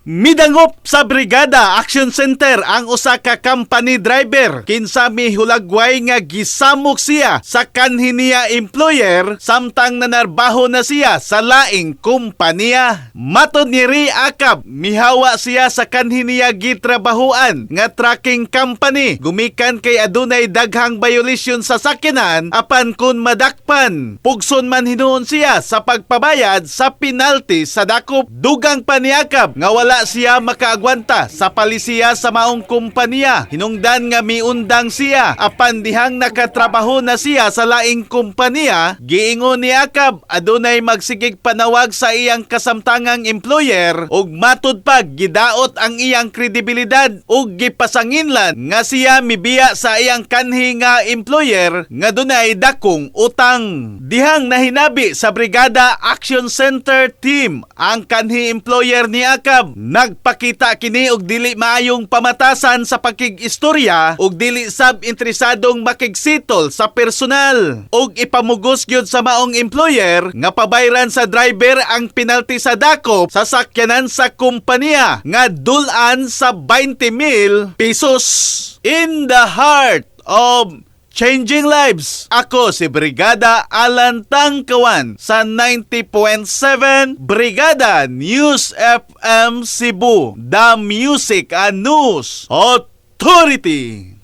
Midangop sa Brigada Action Center ang usa ka company driver. Kinsa mihulagway nga gisamok siya sa kanhi niya employer samtang nanarbaho na siya sa laing kompanya. Matod ni Ri Akab, mihawa siya sa kanhi niya gitrabahoan nga tracking company. Gumikan kay adunay daghang violation sa sakyanan apan kun madakpan. Pugson man hinuon siya sa pagpabayad sa penalty sa dakop. Dugang pa ni Akab nga wala siya makaagwanta sa palisiya sa maong kumpanya. Hinungdan nga miundang siya apan dihang nakatrabaho na siya sa laing kumpanya, giingon ni Akab adunay magsigig panawag sa iyang kasamtangang employer ug matud pag gidaot ang iyang kredibilidad ug gipasanginlan nga siya mibiya sa iyang kanhi nga employer nga dunay dakong utang. Dihang nahinabi sa Brigada Action Center team ang kanhi employer ni Akab, nagpakita kini og dili maayong pamatasan sa pakig-istorya ug dili sab interesadong makigsitol sa personal ug ipamugos gyud sa maong employer nga pabayran sa driver ang penalty sa dakop sa sakyanan sa kompanya nga dulan sa 20,000 pesos. In the heart of changing lives, ako si Brigada Alan Tangkawan sa 90.7 Brigada News FM Cebu, the Music and News Authority.